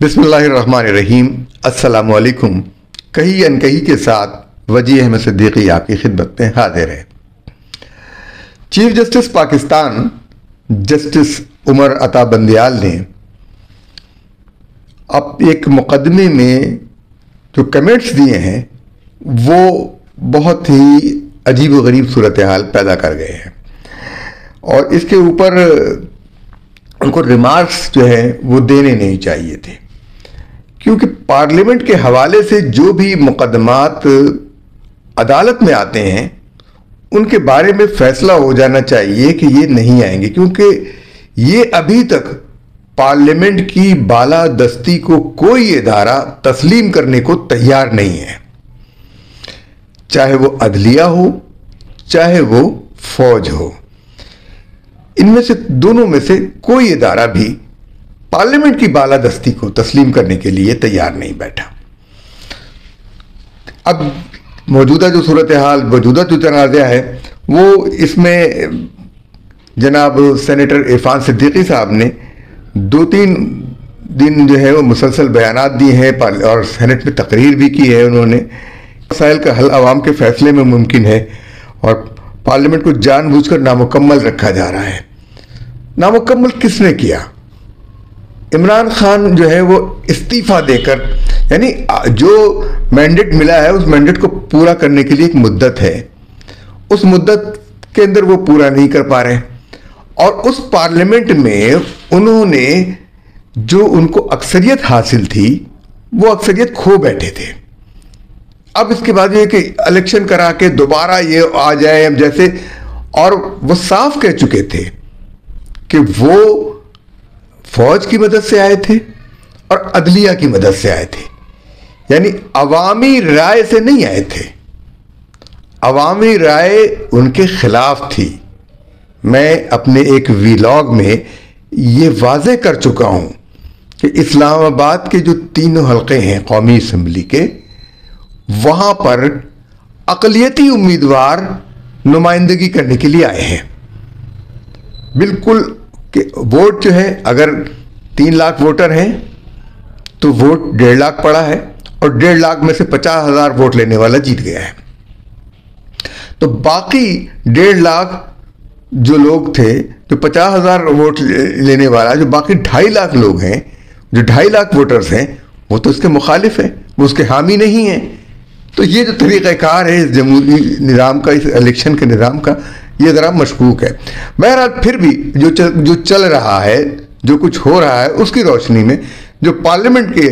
बिस्मिल्लाहिर्रहमानिर्रहीम। अस्सलामु अलैकुम। कही अनकही के साथ वजी अहमद सिद्दीकी आपकी खिदमत में हाजिर है। Chief justice Pakistan justice Umar Ata Bandial ने अब एक मुकदमे में जो कमेंट्स दिए हैं वो बहुत ही अजीब व गरीब सूरत हाल पैदा कर गए हैं और इसके ऊपर उनको रिमार्क्स जो है वो देने नहीं चाहिए थे, क्योंकि पार्लियामेंट के हवाले से जो भी मुकदमात अदालत में आते हैं उनके बारे में फैसला हो जाना चाहिए कि ये नहीं आएंगे, क्योंकि ये अभी तक पार्लियामेंट की बालादस्ती को कोई इदारा तस्लीम करने को तैयार नहीं है, चाहे वो अदलिया हो चाहे वो फौज हो। इनमें से दोनों में से कोई इदारा भी पार्लियामेंट की बालादस्ती को तस्लीम करने के लिए तैयार नहीं बैठा। अब मौजूदा जो सूरत हाल, मौजूदा जो तनाज़ा है वो इसमें जनाब सेनेटर इरफान सिद्दीकी साहब ने 2-3 दिन जो है वो मुसलसल बयानात दिए हैं और सेनेट में तकरीर भी की है। उन्होंने मसाइल का हल आवाम के फैसले में मुमकिन है और पार्लियामेंट को जानबूझकर नामुकम्मल रखा जा रहा है। नामुकम्मल किसने किया? इमरान खान जो है वो इस्तीफा देकर, यानी जो मैंडेट मिला है उस मैंडेट को पूरा करने के लिए एक मुद्दत है, उस मुद्दत के अंदर वो पूरा नहीं कर पा रहे और उस पार्लियामेंट में उन्होंने जो उनको अक्सरियत हासिल थी वो अक्सरियत खो बैठे थे। अब इसके बाद ये कि इलेक्शन करा के दोबारा ये आ जाए हम जैसे, और वो साफ कह चुके थे कि वो फौज की मदद से आए थे और अदलिया की मदद से आए थे, यानी अवामी राय से नहीं आए थे। अवामी राय उनके खिलाफ थी। मैं अपने एक वीलॉग में ये वाज़े कर चुका हूं कि इस्लामाबाद के जो 3 हल्के हैं कौमी असम्बली के, वहां पर अक़लियती उम्मीदवार नुमाइंदगी करने के लिए आए हैं। बिल्कुल कि वोट जो है, अगर 3 लाख वोटर हैं तो वोट 1.5 लाख पड़ा है और 1.5 लाख में से 50,000 वोट लेने वाला जीत गया है। तो बाकी 1.5 लाख जो लोग थे, जो 50,000 वोट लेने वाला, जो बाकी 2.5 लाख लोग हैं, जो 2.5 लाख वोटर्स हैं, वो तो उसके मुखालिफ है, वो उसके हामी नहीं है। तो ये जो तरीक़ाकार है इस जमहूरी निज़ाम का, इस इलेक्शन के निज़ाम का, ये ज़रा मशकूक है। बहरहाल फिर भी जो चल रहा है, जो कुछ हो रहा है, उसकी रोशनी में जो पार्लियामेंट के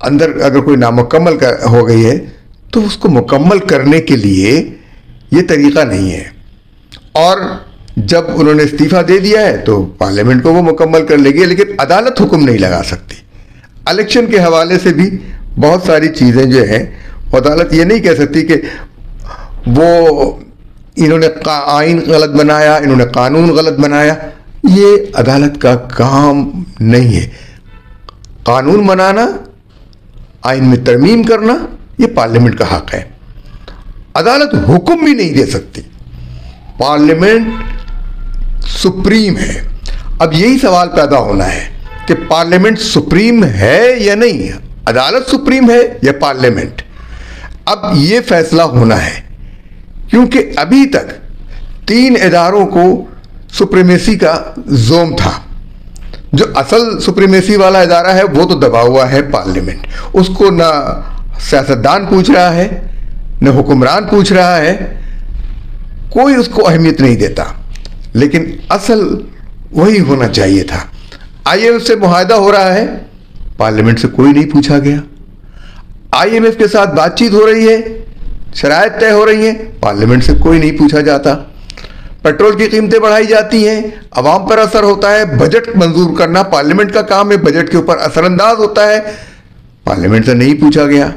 अंदर अगर कोई नामुकम्मल हो गई है तो उसको मुकम्मल करने के लिए ये तरीक़ा नहीं है। और जब उन्होंने इस्तीफ़ा दे दिया है तो पार्लियामेंट को वो मुकम्मल कर लेगी, लेकिन अदालत हुक्म नहीं लगा सकती। इलेक्शन के हवाले से भी बहुत सारी चीज़ें जो हैं अदालत ये नहीं कह सकती कि वो इन्होंने आइन गलत बनाया, इन्होंने कानून गलत बनाया। ये अदालत का काम नहीं है। कानून बनाना, आइन में तरमीम करना, ये पार्लियामेंट का हक है। अदालत हुक्म भी नहीं दे सकती। पार्लियामेंट सुप्रीम है। अब यही सवाल पैदा होना है कि पार्लियामेंट सुप्रीम है या नहीं, अदालत सुप्रीम है या पार्लियामेंट। अब ये फैसला होना है, क्योंकि अभी तक 3 इदारों को सुप्रीमेसी का जोम था। जो असल सुप्रीमेसी वाला इदारा है वो तो दबा हुआ है पार्लियामेंट, उसको ना सियासतदान पूछ रहा है न हुक्मरान पूछ रहा है, कोई उसको अहमियत नहीं देता। लेकिन असल वही होना चाहिए था। IMF से मुआहदा हो रहा है, पार्लियामेंट से कोई नहीं पूछा गया। IMF के साथ बातचीत हो रही है, शराइत तय हो रही हैं, पार्लियामेंट से कोई नहीं पूछा जाता। पेट्रोल की कीमतें बढ़ाई जाती हैं, अवाम पर असर होता है। बजट मंजूर करना पार्लियामेंट का काम है, बजट के ऊपर असरअंदाज होता है, पार्लियामेंट से नहीं पूछा गया।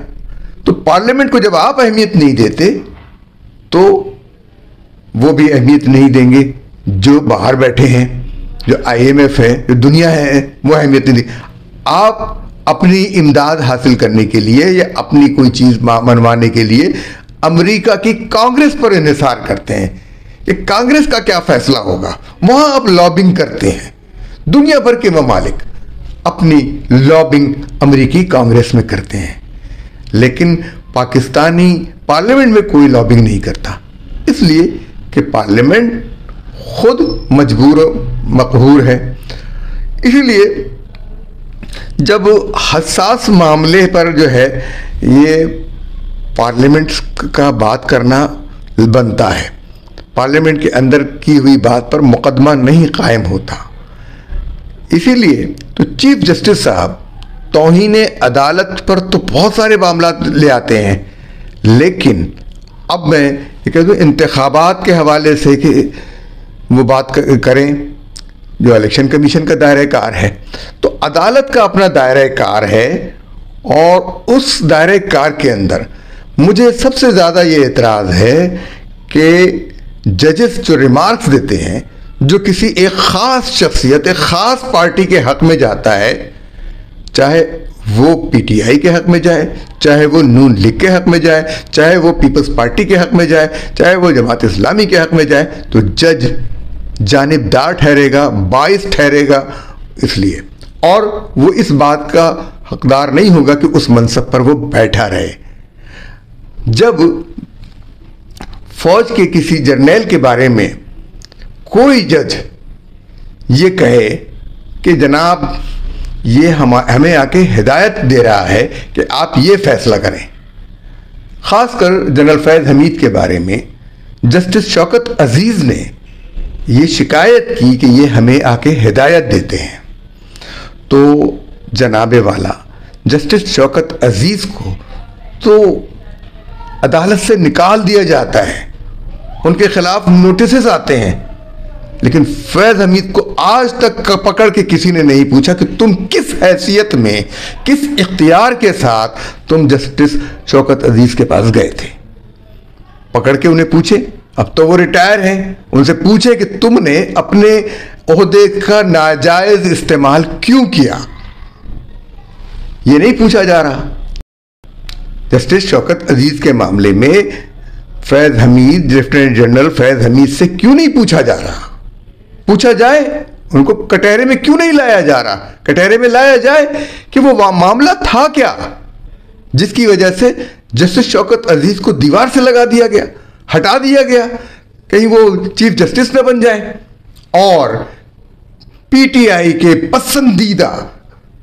तो पार्लियामेंट को जब आप अहमियत नहीं देते तो वो भी अहमियत नहीं देंगे जो बाहर बैठे हैं, जो IMF है, जो दुनिया है, वो अहमियत नहीं देंगे। आप अपनी इमदाद हासिल करने के लिए या अपनी कोई चीज़ मनवाने के लिए अमेरिका की कांग्रेस पर इन्हिसार करते हैं कि कांग्रेस का क्या फैसला होगा, वहां आप लॉबिंग करते हैं। दुनिया भर के ममालिक अपनी लॉबिंग अमेरिकी कांग्रेस में करते हैं, लेकिन पाकिस्तानी पार्लियामेंट में कोई लॉबिंग नहीं करता, इसलिए कि पार्लियामेंट खुद मजबूर मकहूर है। इसीलिए जब हसास मामले पर जो है ये पार्लियामेंट का बात करना बनता है, पार्लियामेंट के अंदर की हुई बात पर मुकदमा नहीं कायम होता। इसीलिए तो चीफ जस्टिस साहब तौहीन अदालत पर तो बहुत सारे मामला ले आते हैं, लेकिन अब मैं ये कह दूँ इंतखाबात के हवाले से कि वो बात करें जो इलेक्शन कमीशन का दायरा कार है, तो अदालत का अपना दायरा कार है, और उस दायरे कार के अंदर मुझे सबसे ज़्यादा ये एतराज़ है कि जजेस जो रिमार्क्स देते हैं जो किसी एक ख़ास शख्सियत, एक ख़ास पार्टी के हक़ में जाता है, चाहे वो पीटीआई के हक़ में जाए, चाहे वो नून लीग के हक़ में जाए, चाहे वो पीपल्स पार्टी के हक़ में जाए, चाहे वो जमात इस्लामी के हक़ में जाए, तो जज जानिबदार ठहरेगा, बाइस ठहरेगा इसलिए, और वो इस बात का हकदार नहीं होगा कि उस मनसब पर वो बैठा रहे। जब फौज के किसी जर्नैल के बारे में कोई जज ये कहे कि जनाब ये हमें आके हिदायत दे रहा है कि आप ये फैसला करें, ख़ासकर जनरल फैज़ हमीद के बारे में जस्टिस शौकत अजीज़ ने ये शिकायत की कि ये हमें आके हिदायत देते हैं, तो जनाबे वाला जस्टिस शौकत अजीज़ को तो अदालत से निकाल दिया जाता है, उनके खिलाफ नोटिस आते हैं, लेकिन फैज़ हमीद को आज तक पकड़ के किसी ने नहीं पूछा कि तुम किस हैसियत में, किस इख्तियार के साथ तुम जस्टिस शौकत अजीज़ के पास गए थे। पकड़ के उन्हें पूछे, अब तो वो रिटायर हैं, उनसे पूछे कि तुमने अपने ओहदे का नाजायज इस्तेमाल क्यों किया, ये नहीं पूछा जा रहा। जस्टिस शौकत अजीज़ के मामले में फैज़ हमीद, लेफ्टिनेंट जनरल फैज़ हमीद से क्यों नहीं पूछा जा रहा? पूछा जाए, उनको कटहरे में क्यों नहीं लाया जा रहा? कटहरे में लाया जाए कि वो मामला था क्या जिसकी वजह से जस्टिस शौकत अजीज़ को दीवार से लगा दिया गया, हटा दिया गया, कहीं वो चीफ जस्टिस न बन जाए। और पीटीआई के पसंदीदा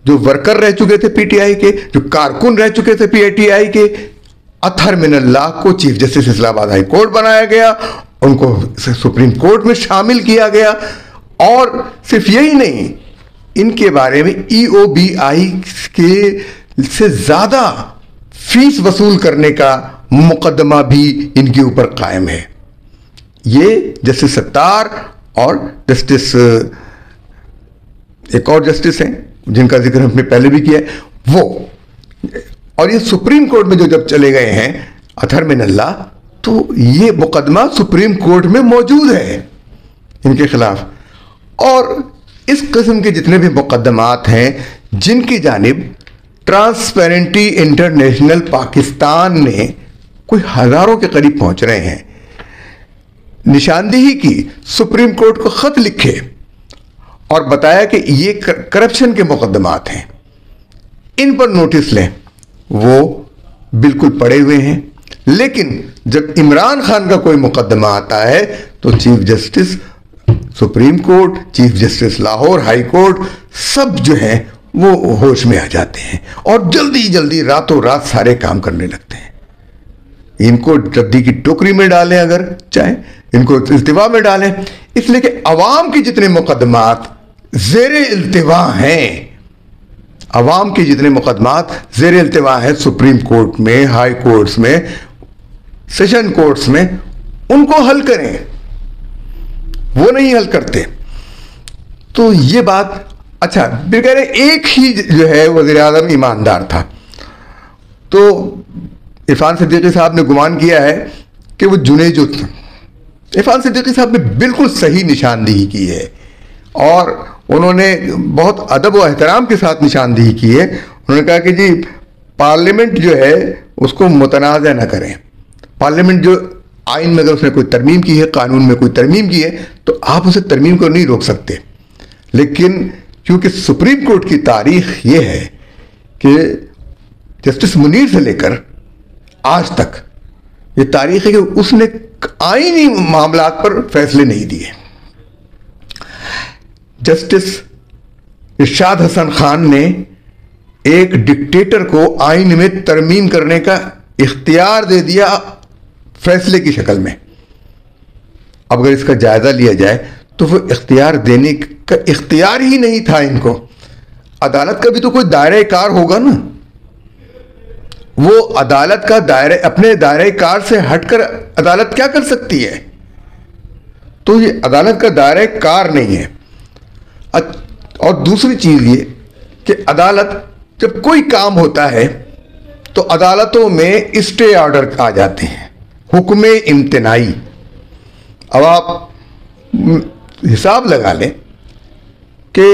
जो वर्कर रह चुके थे, पीटीआई के जो कारकुन रह चुके थे पीटीआई के, अतहर मिनल्लाह को chief justice Islamabad high court बनाया गया, उनको सुप्रीम कोर्ट में शामिल किया गया, और सिर्फ यही नहीं, इनके बारे में ईओबीआई के से ज़्यादा फीस वसूल करने का मुकदमा भी इनके ऊपर कायम है। ये जस्टिस सत्तार और जस्टिस एक और जस्टिस हैं जिनका जिक्र हमने पहले भी किया है, वो, और ये सुप्रीम कोर्ट में जो जब चले गए हैं अतहर मिनल्लाह, तो ये मुकदमा सुप्रीम कोर्ट में मौजूद है इनके खिलाफ। और इस किस्म के जितने भी मुकदमात हैं जिनकी जानिब ट्रांसपेरेंसी इंटरनेशनल पाकिस्तान ने कोई हज़ारों के करीब पहुंच रहे हैं, निशानदेही की, सुप्रीम कोर्ट को ख़त लिखे और बताया कि ये करप्शन के मुकदमात हैं, इन पर नोटिस लें, वो बिल्कुल पड़े हुए हैं। लेकिन जब इमरान खान का कोई मुकदमा आता है तो chief justice supreme court, chief justice Lahore high court, सब जो हैं वो होश में आ जाते हैं और जल्दी जल्दी रातों रात सारे काम करने लगते हैं। इनको रद्दी की टोकरी में डालें, अगर चाहे इनको इल्तिवा में डालें, इसलिए कि अवाम के जितने मुकदमात ज़ेरे इल्तिवा हैं, अवाम के जितने मुकदमात ज़ेरे इल्तिवा हैं सुप्रीम कोर्ट में, हाई कोर्ट्स में, सेशन कोर्ट्स में, उनको हल करें, वो नहीं हल करते। तो ये बात, अच्छा फिर कह रहे एक ही जो है वज़ीर आज़म ईमानदार था, तो इरफान सिद्दीकी साहब ने गुमान किया है कि वो जुनेजो था। इरफान सिद्दीकी साहब ने बिल्कुल सही निशानदेही की है और उन्होंने बहुत अदब व एहतराम के साथ निशानदेही की है। उन्होंने कहा कि जी पार्लियामेंट जो है उसको मुतनाज़ ना करें, पार्लियामेंट जो आइन में अगर उसने कोई तरमीम की है, कानून में कोई तरमीम की है, तो आप उसे तरमीम को नहीं रोक सकते, लेकिन क्योंकि सुप्रीम कोर्ट की तारीख ये है कि जस्टिस मुनीर से लेकर आज तक ये तारीख है कि उसने आईनी मामलात पर फैसले नहीं दिए। जस्टिस इरशाद हसन खान ने एक डिक्टेटर को आईन में तरमीम करने का इख्तियार दे दिया फैसले की शक्ल में। अब अगर इसका जायजा लिया जाए तो वो इख्तियार देने का इख्तियार ही नहीं था इनको। अदालत का भी तो कोई दायरे कार होगा ना। वो अदालत का दायरे, अपने दायरे कार से हटकर अदालत क्या कर सकती है? तो ये अदालत का दायरे कार नहीं है। और दूसरी चीज ये कि अदालत जब कोई काम होता है तो अदालतों में स्टे ऑर्डर आ जाते हैं, हुक्म इम्तिनाई। अब आप हिसाब लगा लें कि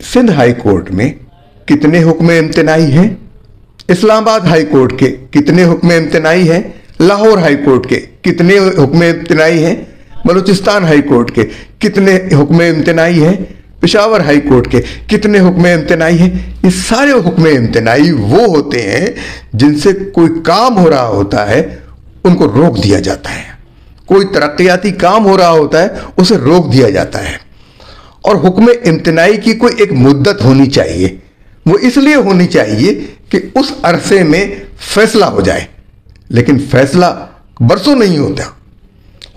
सिंध हाई कोर्ट में कितने हुक्म इम्तिनाई हैं, इस्लामाबाद हाई कोर्ट के कितने हुक्म इम्तिनाई हैं, लाहौर हाई कोर्ट के कितने हुक्म इम्तिनाई हैं, बलूचिस्तान हाई कोर्ट के कितने हुक्म इम्तिनाई हैं, पेशावर हाई कोर्ट के कितने हुक्म इम्तिनाई हैं। ये सारे हुक्म इम्तिनाई वो होते हैं जिनसे कोई काम हो रहा होता है, उनको रोक दिया जाता है। कोई तरक्याती काम हो रहा होता है, उसे रोक दिया जाता है। और हुक्म इम्तिनाई की कोई एक मुद्दत होनी चाहिए। वो इसलिए होनी चाहिए कि उस अरसे में फैसला हो जाए, लेकिन फैसला बरसों नहीं होता।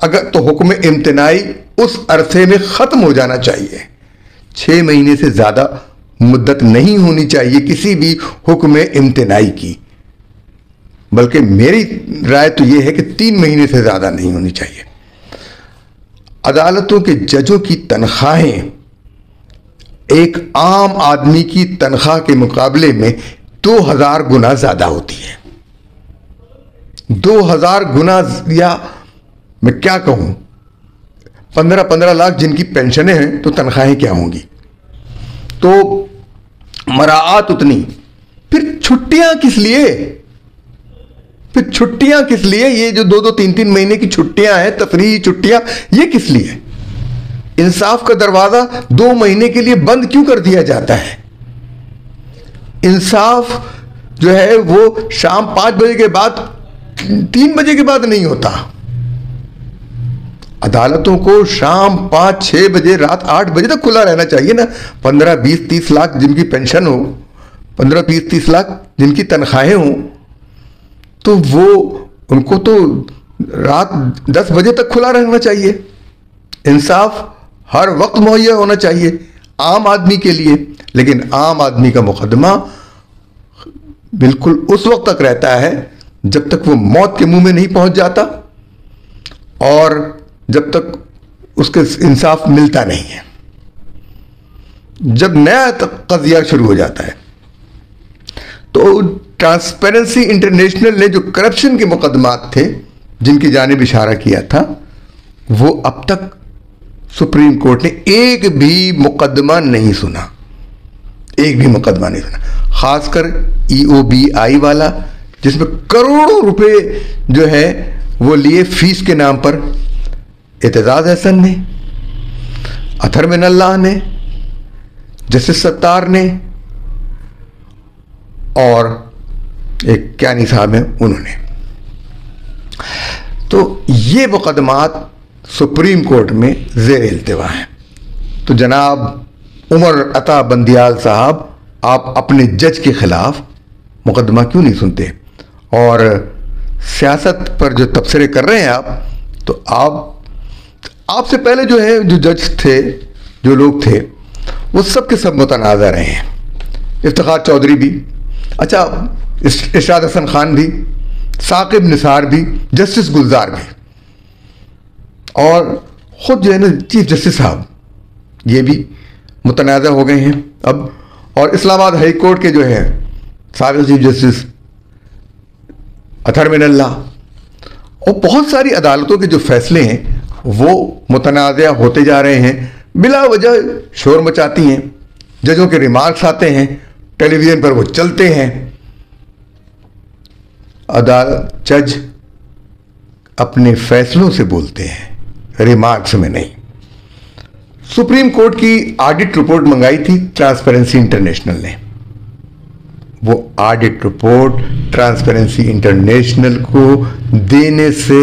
अगर तो हुक्म इम्तिनाई उस अरसे में ख़त्म हो जाना चाहिए। 6 महीने से ज़्यादा मुद्दत नहीं होनी चाहिए किसी भी हुक्म इम्तिनाई की, बल्कि मेरी राय तो यह है कि 3 महीने से ज़्यादा नहीं होनी चाहिए। अदालतों के जजों की तनख्वाहें एक आम आदमी की तनख्वाह के मुकाबले में 2000 गुना ज़्यादा होती है। 2000 गुना, या मैं क्या कहूँ, 15-15 लाख जिनकी पेंशनें हैं तो तनख्वाहें क्या होंगी। तो मराआत उतनी। फिर छुट्टियां किस लिए? फिर छुट्टियां किस लिए? ये जो 2-2, 3-3 महीने की छुट्टियां हैं, तफरीही छुट्टियां, ये किस लिए? इंसाफ का दरवाजा 2 महीने के लिए बंद क्यों कर दिया जाता है? इंसाफ जो है वो शाम 5 बजे के बाद, 3 बजे के बाद नहीं होता। अदालतों को शाम 5-6 बजे, रात 8 बजे तक खुला रहना चाहिए ना। 15-20-30 लाख जिनकी पेंशन हो, 15-20-30 लाख जिनकी तनख्वाहें हों, तो वो उनको तो रात 10 बजे तक खुला रहना चाहिए। इंसाफ हर वक्त मुहैया होना चाहिए आम आदमी के लिए। लेकिन आम आदमी का मुकदमा बिल्कुल उस वक्त तक रहता है जब तक वो मौत के मुंह में नहीं पहुंच जाता और जब तक उसके इंसाफ मिलता नहीं है। जब नया कज़िया शुरू हो जाता है तो ट्रांसपेरेंसी इंटरनेशनल ने जो करप्शन के मुकदमात थे जिनकी जानिब इशारा किया था, वो अब तक सुप्रीम कोर्ट ने एक भी मुकदमा नहीं सुना, एक भी मुकदमा नहीं सुना। खासकर EOBI वाला, जिसमें करोड़ों रुपए जो है वो लिए फीस के नाम पर। एतजाज अहसन ने, अथर मिनल्लाह ने, जस्टिस सत्तार ने और एक क्यानी साहब हैं, उन्होंने। तो ये मुकदमात सुप्रीम कोर्ट में ज़ेर इल्तिवा हैं। तो जनाब उमर अता बंदियाल साहब, आप अपने जज के खिलाफ मुकदमा क्यों नहीं सुनते? और सियासत पर जो तबसरे कर रहे हैं आप, तो आपसे पहले जो है, जो जज थे, जो लोग थे, वो सब के सब मुतनाज़ा रहे हैं। इफ्तिखार चौधरी भी, अच्छा इरशाद हसन खान भी, साकिब निसार भी, जस्टिस गुलजार भी, और ख़ुद जो है ना चीफ जस्टिस साहब, ये भी मुतनाज़ा हो गए हैं अब। और इस्लामाबाद हाई कोर्ट के जो है साबिक़ चीफ जस्टिस अथर मिनल्लाह, और बहुत सारी अदालतों के जो फैसले हैं वो मुतनाज़ा होते जा रहे हैं। बिला वजह शोर मचाती हैं, जजों के रिमार्क्स आते हैं, टेलीविज़न पर वो चलते हैं। जज अपने फैसलों से बोलते हैं, रिमार्क्स में नहीं। सुप्रीम कोर्ट की ऑडिट रिपोर्ट मंगाई थी ट्रांसपेरेंसी इंटरनेशनल ने। वो ऑडिट रिपोर्ट ट्रांसपेरेंसी इंटरनेशनल को देने से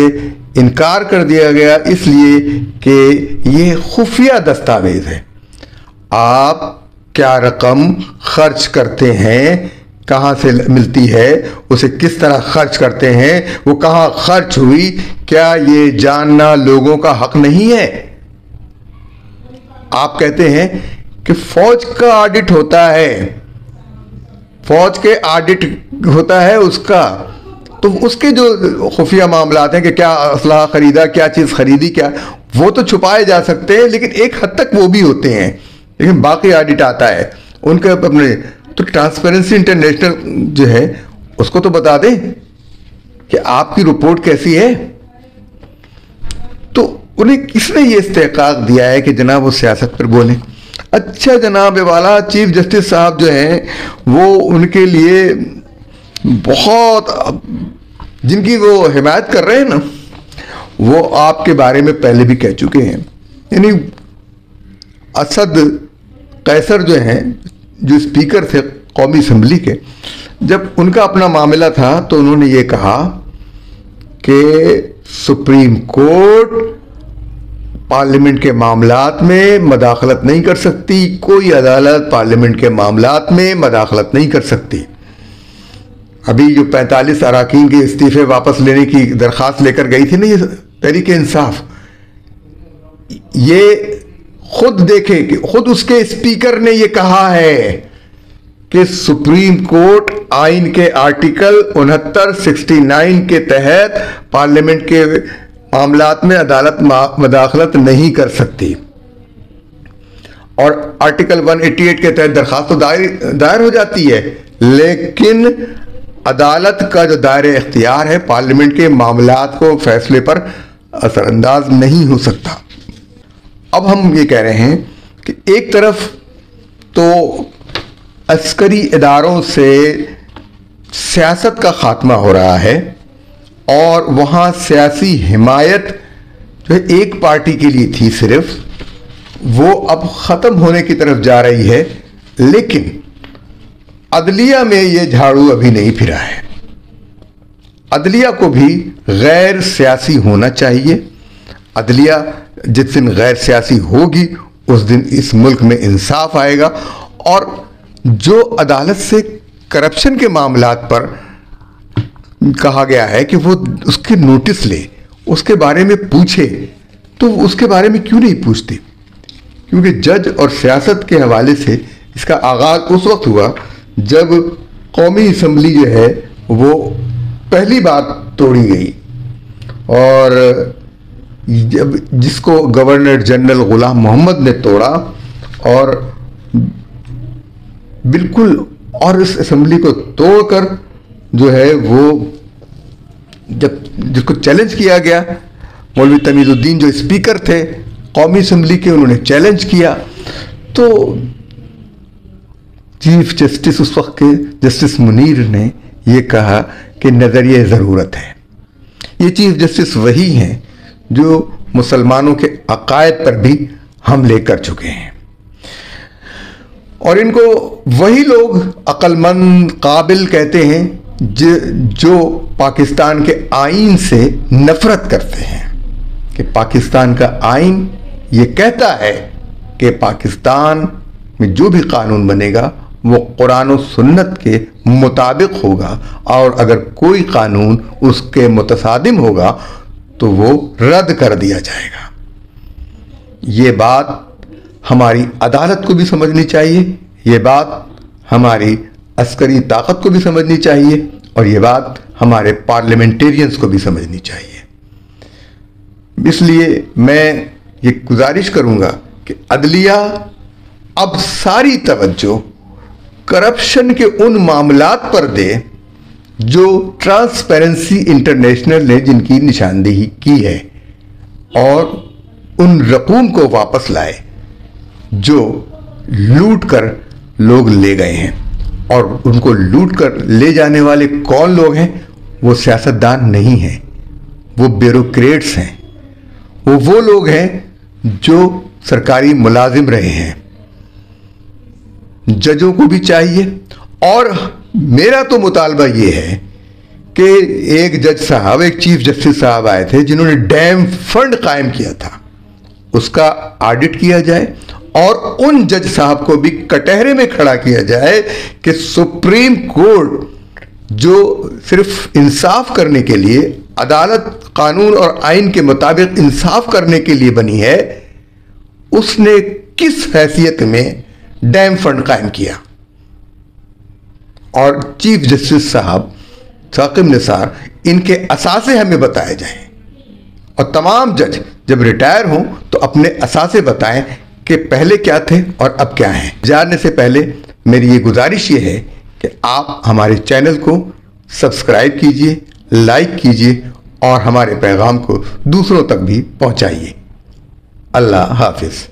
इनकार कर दिया गया, इसलिए कि ये खुफिया दस्तावेज है। आप क्या रकम खर्च करते हैं, कहाँ से मिलती है, उसे किस तरह खर्च करते हैं, वो कहाँ खर्च हुई, क्या ये जानना लोगों का हक नहीं है? आप कहते हैं कि फौज का ऑडिट होता है, फौज के ऑडिट होता है उसका, तो उसके जो खुफिया मामलात हैं कि क्या असलहा खरीदा, क्या चीज़ खरीदी, क्या, वो तो छुपाए जा सकते हैं, लेकिन एक हद तक वो भी होते हैं। लेकिन बाकी ऑडिट आता है उनके अपने, तो ट्रांसपेरेंसी इंटरनेशनल जो है उसको तो बता दें कि आपकी रिपोर्ट कैसी है। तो उन्हें किसने ये इस्तेहकाक दिया है कि जनाब वो सियासत पर बोलें? अच्छा जनाब वाला चीफ जस्टिस साहब जो हैं वो उनके लिए बहुत, जिनकी वो हिमायत कर रहे हैं ना, वो आपके बारे में पहले भी कह चुके हैं। यानी असद कैसर जो हैं, जो स्पीकर थे कौमी असम्बली के, जब उनका अपना मामला था तो उन्होंने ये कहा कि सुप्रीम कोर्ट पार्लियामेंट के मामलात में मदाखलत नहीं कर सकती, कोई अदालत पार्लियामेंट के मामलात में मदाखलत नहीं कर सकती। अभी जो 45 अरकान के इस्तीफे वापस लेने की दरख्वास्त लेकर गई थी ना ये तहरीक इंसाफ, ये खुद देखे कि खुद उसके स्पीकर ने ये कहा है कि सुप्रीम कोर्ट आइन के आर्टिकल 69 के तहत पार्लियामेंट के मामलात में अदालत मदाखलत नहीं कर सकती, और आर्टिकल 188 के तहत दरखास्त तो दायर हो जाती है, लेकिन अदालत का जो दायरे इख्तियार है पार्लियामेंट के मामलात को फैसले पर असरअंदाज नहीं हो सकता। अब हम ये कह रहे हैं कि एक तरफ तो अस्करी इदारों से सियासत का खात्मा हो रहा है और वहाँ सियासी हिमायत जो एक पार्टी के लिए थी सिर्फ, वो अब ख़त्म होने की तरफ जा रही है, लेकिन अदलिया में ये झाड़ू अभी नहीं फिरा है। अदलिया को भी गैर सियासी होना चाहिए। अदलिया जिस दिन गैर सियासी होगी उस दिन इस मुल्क में इंसाफ आएगा, और जो अदालत से करप्शन के मामलात पर कहा गया है कि वो उसके नोटिस ले, उसके बारे में पूछे, तो उसके बारे में क्यों नहीं पूछते? क्योंकि जज और सियासत के हवाले से इसका आगाज उस वक्त हुआ जब कौमी असम्बली जो है वो पहली बार तोड़ी गई, और जब जिसको गवर्नर जनरल गुलाम मोहम्मद ने तोड़ा, और बिल्कुल, और इस असम्बली को तोड़कर जो है वो जब जिसको चैलेंज किया गया, मौलवी तमीजुद्दीन जो स्पीकर थे कौमी असम्बली के, उन्होंने चैलेंज किया, तो चीफ जस्टिस उस वक्त के जस्टिस मुनीर ने ये कहा कि नजरिए ज़रूरत है। ये चीफ जस्टिस वही हैं जो मुसलमानों के अकायद पर भी हमले कर चुके हैं, और इनको वही लोग अक्लमंद काबिल कहते हैं जो पाकिस्तान के आइन से नफरत करते हैं, कि पाकिस्तान का आइन ये कहता है कि पाकिस्तान में जो भी कानून बनेगा वो कुरान और सुन्नत के मुताबिक होगा, और अगर कोई कानून उसके मुतसादिम होगा तो वो रद्द कर दिया जाएगा। ये बात हमारी अदालत को भी समझनी चाहिए, ये बात हमारी अस्करी ताकत को भी समझनी चाहिए, और ये बात हमारे पार्लियामेंटेरियंस को भी समझनी चाहिए। इसलिए मैं ये गुजारिश करूंगा कि अदलिया अब सारी तवज्जो करप्शन के उन मामलात पर दे जो ट्रांसपेरेंसी इंटरनेशनल ने जिनकी निशानदेही की है, और उन रकूम को वापस लाए जो लूट कर लोग ले गए हैं। और उनको लूट कर ले जाने वाले कौन लोग हैं? वो सियासतदान नहीं हैं, वो ब्यूरोक्रेट्स हैं, वो लोग हैं जो सरकारी मुलाजिम रहे हैं। जजों को भी चाहिए, और मेरा तो मुतालबा ये है कि एक जज साहब, एक चीफ जस्टिस साहब आए थे जिन्होंने डैम फंड कायम किया था, उसका ऑडिट किया जाए और उन जज साहब को भी कटहरे में खड़ा किया जाए कि सुप्रीम कोर्ट जो सिर्फ इंसाफ करने के लिए, अदालत कानून और आइन के मुताबिक इंसाफ करने के लिए बनी है, उसने किस हैसियत में डैम फंड कायम किया। और चीफ जस्टिस साहब साकिब निसार, इनके असासे हमें बताए जाएं, और तमाम जज जब रिटायर हों तो अपने असासे बताएं कि पहले क्या थे और अब क्या हैं। जानने से पहले मेरी ये गुजारिश ये है कि आप हमारे चैनल को सब्सक्राइब कीजिए, लाइक कीजिए और हमारे पैगाम को दूसरों तक भी पहुंचाइए। अल्लाह हाफिज।